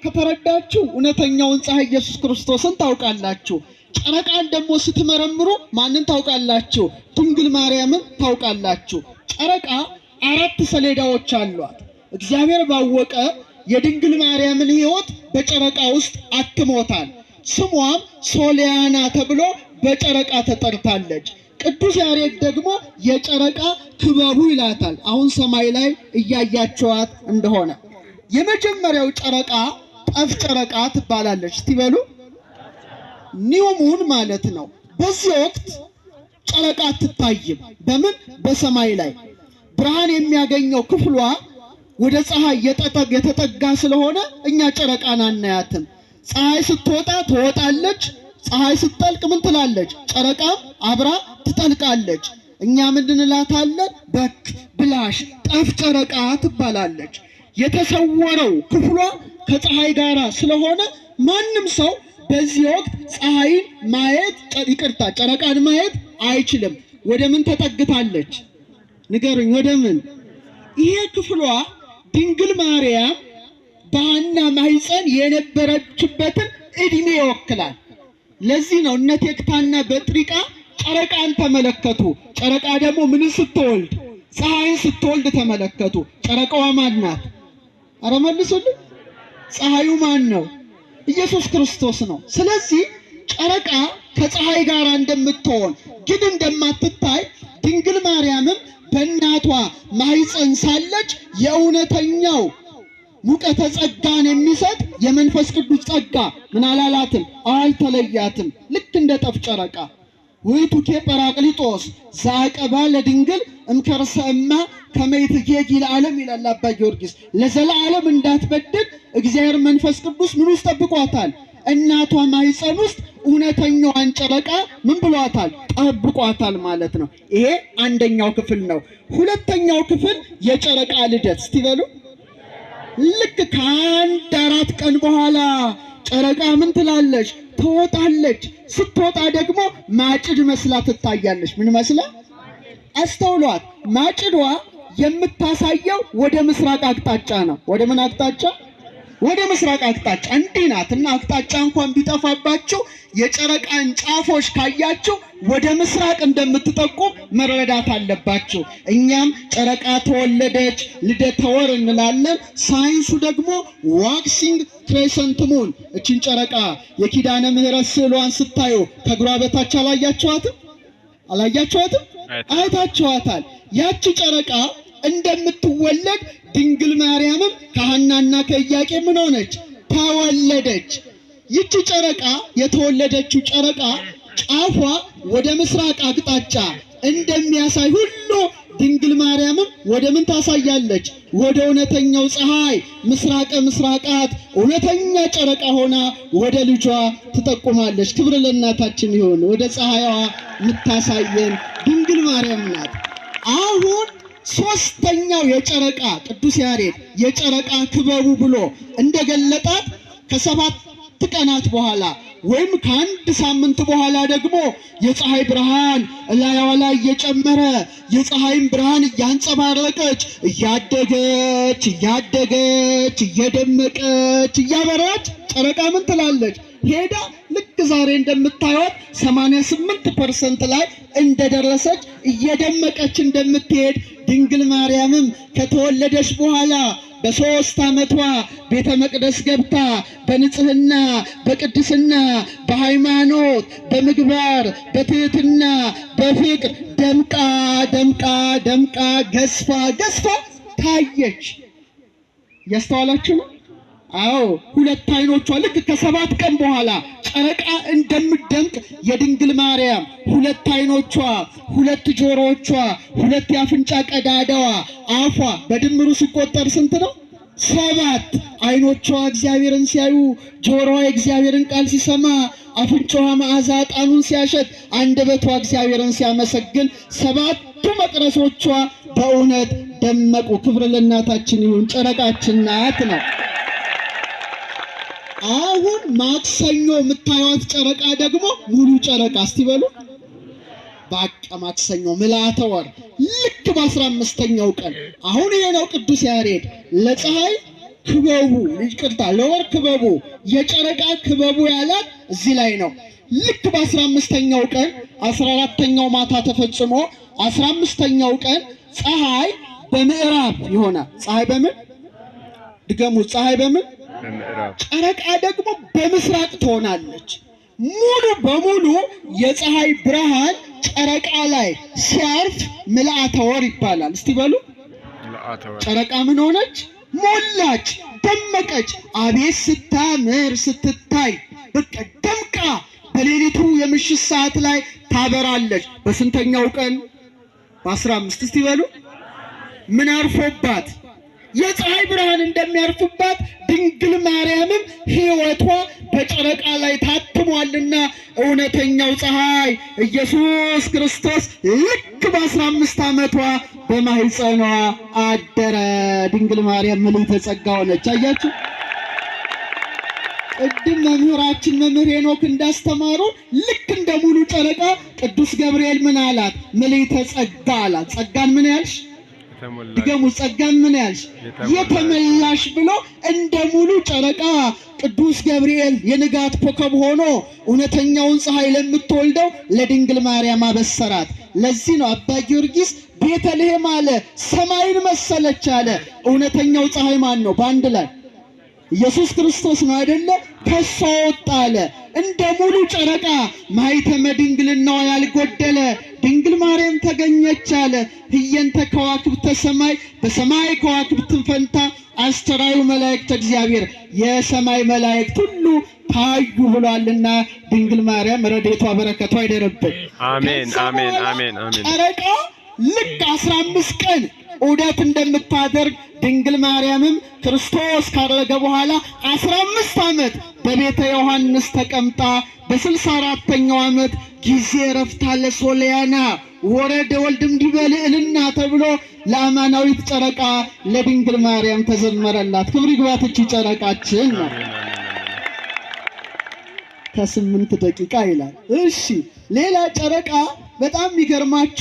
ከተረዳችሁ እውነተኛውን ፀሐይ ኢየሱስ ክርስቶስን ታውቃላችሁ። ጨረቃን ደግሞ ስትመረምሩ ማንን ታውቃላችሁ? ድንግል ማርያምን ታውቃላችሁ። ጨረቃ 4 ሰሌዳዎች አሏት። እግዚአብሔር ባወቀ የድንግል ማርያምን ሕይወት በጨረቃ ውስጥ አትሞታል። ስሟም ሶሊያና ተብሎ በጨረቃ ተጠርታለች። ቅዱስ ያሬድ ደግሞ የጨረቃ ክበቡ ይላታል። አሁን ሰማይ ላይ እያያችኋት እንደሆነ የመጀመሪያው ጨረቃ ጠፍ ጨረቃ ትባላለች። ትበሉ ኒው ሙን ማለት ነው። በዚህ ወቅት ጨረቃ አትታይም። በምን? በሰማይ ላይ ብርሃን የሚያገኘው ክፍሏ ወደ ፀሐይ የተጠጋ ስለሆነ እኛ ጨረቃን አናያትም። ፀሐይ ስትወጣ ትወጣለች፣ ፀሐይ ስትጠልቅ ምን ትላለች? ጨረቃም አብራ ትጠልቃለች። እኛ ምንድን እንላታለን? በክ ብላሽ ጠፍ ጨረቃ ትባላለች። የተሰወረው ክፍሏ ከፀሐይ ጋር ስለሆነ ማንም ሰው በዚህ ወቅት ፀሐይን ማየት ጨረቃን ማየት አይችልም። ወደ ምን ተጠግታለች? ንገሩኝ፣ ወደ ምን? ይሄ ክፍሏ ድንግል ማርያም በሐና ማኅፀን የነበረችበትን እድሜ ይወክላል። ለዚህ ነው እነ ቴክታና በጥሪቃ ጨረቃን ተመለከቱ። ጨረቃ ደግሞ ምን ስትወልድ? ፀሐይን ስትወልድ ተመለከቱ። ጨረቃዋ ማን ናት? አረ መልሱልኝ። ፀሐዩ ማን ነው? ኢየሱስ ክርስቶስ ነው። ስለዚህ ጨረቃ ከፀሐይ ጋር እንደምትሆን ግን እንደማትታይ ድንግል ማርያምም በእናቷ ማኅፀን ሳለች የእውነተኛው ሙቀተ ጸጋን የሚሰጥ የመንፈስ ቅዱስ ጸጋ ምን አላላትም? አልተለያትም። ልክ እንደ ጠፍ ጨረቃ ውእቱኬ ጰራቅሊጦስ ዘአቀባ ለድንግል እምከርሰ እማ ከመ ይትጌጊ ለዓለም ይላል አባ ጊዮርጊስ። ለዘላለም እንዳትበድል እግዚአብሔር መንፈስ ቅዱስ ምን ውስጥ ጠብቋታል? እናቷ ማኅፀን ውስጥ እውነተኛዋን ጨረቃ ምን ብሏታል? ጠብቋታል ማለት ነው። ይሄ አንደኛው ክፍል ነው። ሁለተኛው ክፍል የጨረቃ ልደት እስቲ በሉ። ልክ ከአንድ 4 ቀን በኋላ ጨረቃ ምን ትላለች? ትወጣለች። ስትወጣ ደግሞ ማጭድ መስላ ትታያለች። ምን መስላ? አስተውሏት። ማጭዷ የምታሳየው ወደ ምስራቅ አቅጣጫ ነው። ወደ ምን አቅጣጫ? ወደ ምስራቅ አቅጣጫ። እንዲህ ናት እና አቅጣጫ እንኳን ቢጠፋባችሁ የጨረቃን ጫፎች ካያችሁ ወደ ምስራቅ እንደምትጠቁም መረዳት አለባችሁ። እኛም ጨረቃ ተወለደች ልደተ ወር እንላለን። ሳይንሱ ደግሞ ዋክሲንግ ክሬሰንት ሙን። እቺን ጨረቃ የኪዳነ ምሕረት ስዕሏን ስታዩ ከእግሯ በታች አላያችኋትም? አላያችኋትም? አይታችኋታል። ያቺ ጨረቃ እንደምትወለድ ድንግል ማርያምም ከሐናና ከኢያቄም ምን ሆነች? ተወለደች። ይቺ ጨረቃ የተወለደችው ጨረቃ ጫፏ ወደ ምስራቅ አቅጣጫ እንደሚያሳይ ሁሉ ድንግል ማርያምም ወደ ምን ታሳያለች? ወደ እውነተኛው ፀሐይ ምስራቀ ምስራቃት እውነተኛ ጨረቃ ሆና ወደ ልጇ ትጠቁማለች። ክብር ለእናታችን ይሁን። ወደ ፀሐይዋ የምታሳየን ድንግል ማርያም ናት። አሁን ሶስተኛው የጨረቃ ቅዱስ ያሬድ የጨረቃ ክበቡ ብሎ እንደገለጣት ከ7 ቀናት በኋላ ወይም ከ1 ሳምንት በኋላ ደግሞ የፀሐይ ብርሃን እላያዋ ላይ እየጨመረ የፀሐይን ብርሃን እያንጸባረቀች እያደገች እየደመቀች እያበራች ጨረቃ ምን ትላለች? ሄዳ ልክ ዛሬ እንደምታዩት 88% ላይ እንደደረሰች እየደመቀች እንደምትሄድ ድንግል ማርያምም ከተወለደች በኋላ በ3 ዓመቷ ቤተ መቅደስ ገብታ በንጽህና በቅድስና በሃይማኖት በምግባር በትህትና በፍቅር ደምቃ ገዝፋ ታየች። ያስተዋላችሁ ነው? አዎ 2 አይኖቿ ልክ ከ7 ቀን በኋላ ጨረቃ እንደምትደምቅ የድንግል ማርያም 2 አይኖቿ 2 ጆሮዎቿ 2 የአፍንጫ ቀዳዳዋ አፏ በድምሩ ሲቆጠር ስንት ነው? 7 አይኖቿ እግዚአብሔርን ሲያዩ፣ ጆሮዋ የእግዚአብሔርን ቃል ሲሰማ፣ አፍንጫዋ መዓዛ ዕጣኑን ሲያሸት፣ አንደበቷ እግዚአብሔርን ሲያመሰግን 7ቱ መቅረሶቿ በእውነት ደመቁ። ክብር ለእናታችን ይሁን። ጨረቃችን ናት ነው። አሁን ማክሰኞ የምታዩት ጨረቃ ደግሞ ሙሉ ጨረቃ እስቲ በሉ። በቃ ማክሰኞ ምልዓተ ወር ልክ በ15ኛው ቀን። አሁን ይሄ ነው ቅዱስ ያሬድ ለፀሐይ ክበቡ ይቅርታ፣ ለወር ክበቡ የጨረቃ ክበቡ ያላት እዚህ ላይ ነው። ልክ በ15ኛው ቀን 14ኛው ማታ ተፈጽሞ 15ኛው ቀን ፀሐይ በምዕራብ ይሆናል። ፀሐይ በምን ድገሙ? ፀሐይ በምን? በምዕራብ። ጨረቃ ደግሞ በምስራቅ ትሆናለች። ሙሉ በሙሉ የፀሐይ ብርሃን ጨረቃ ላይ ሲያርፍ ምልአተ ወር ይባላል። እስቲ በሉ ጨረቃ ምን ሆነች? ሞላች፣ ደመቀች። አቤት ስታምር ስትታይ፣ በቃ ደምቃ በሌሊቱ የምሽት ሰዓት ላይ ታበራለች። በስንተኛው ቀን? በ15። እስቲ በሉ ምን አርፎባት? የፀሐይ ብርሃን እንደሚያርፍባት ድንግል ማርያምም ሕይወቷ በጨረቃ ላይ ታትሟልና እውነተኛው ፀሐይ ኢየሱስ ክርስቶስ ልክ በ15 ዓመቷ በማህፀኗ አደረ። ድንግል ማርያም ምልዕተ ጸጋ ሆነች። አያችሁ፣ ቅድም መምህራችን መምህር ሄኖክ እንዳስተማሩ ልክ እንደ ሙሉ ጨረቃ ቅዱስ ገብርኤል ምን አላት? ምልዕተ ጸጋ አላት። ጸጋን ምን ያልሽ? ድገሙ። ጸጋን ምን ያልሽ? የተመላሽ ብሎ እንደ ሙሉ ጨረቃ ቅዱስ ገብርኤል የንጋት ኮከብ ሆኖ እውነተኛውን ፀሐይ ለምትወልደው ለድንግል ማርያም አበሰራት። ለዚህ ነው አባ ጊዮርጊስ ቤተልሔም አለ ሰማይን መሰለች አለ። እውነተኛው ፀሐይ ማን ነው? በአንድ ላይ ኢየሱስ ክርስቶስ ነው አይደለ? ከሷ ወጣ አለ። እንደ ሙሉ ጨረቃ ማኅተመ ድንግልናዋ ያልጎደለ ድንግል ማርያም ተገኘች አለ። ህየንተ ከዋክብተ ሰማይ፣ በሰማይ ከዋክብትን ፈንታ አስተራዩ መላእክተ እግዚአብሔር፣ የሰማይ መላእክት ሁሉ ታዩ ብሏልና ድንግል ማርያም ረድኤቷ በረከቷ አይደረብን። አሜን አሜን አሜን አሜን። ጨረቃ ልክ 15 ቀን ዑደት እንደምታደርግ ድንግል ማርያምም ክርስቶስ ካረገ በኋላ 15 ዓመት በቤተ ዮሐንስ ተቀምጣ በ64ኛው ዓመት ጊዜ ረፍታ ለሶልያና ወረደ ወልድም ዲበልዕልና ተብሎ ለአማናዊት ጨረቃ ለድንግል ማርያም ተዘመረላት። ክብር ይግባት እቺ ጨረቃችን ነው። ከ8 ደቂቃ ይላል። እሺ ሌላ ጨረቃ በጣም የሚገርማችሁ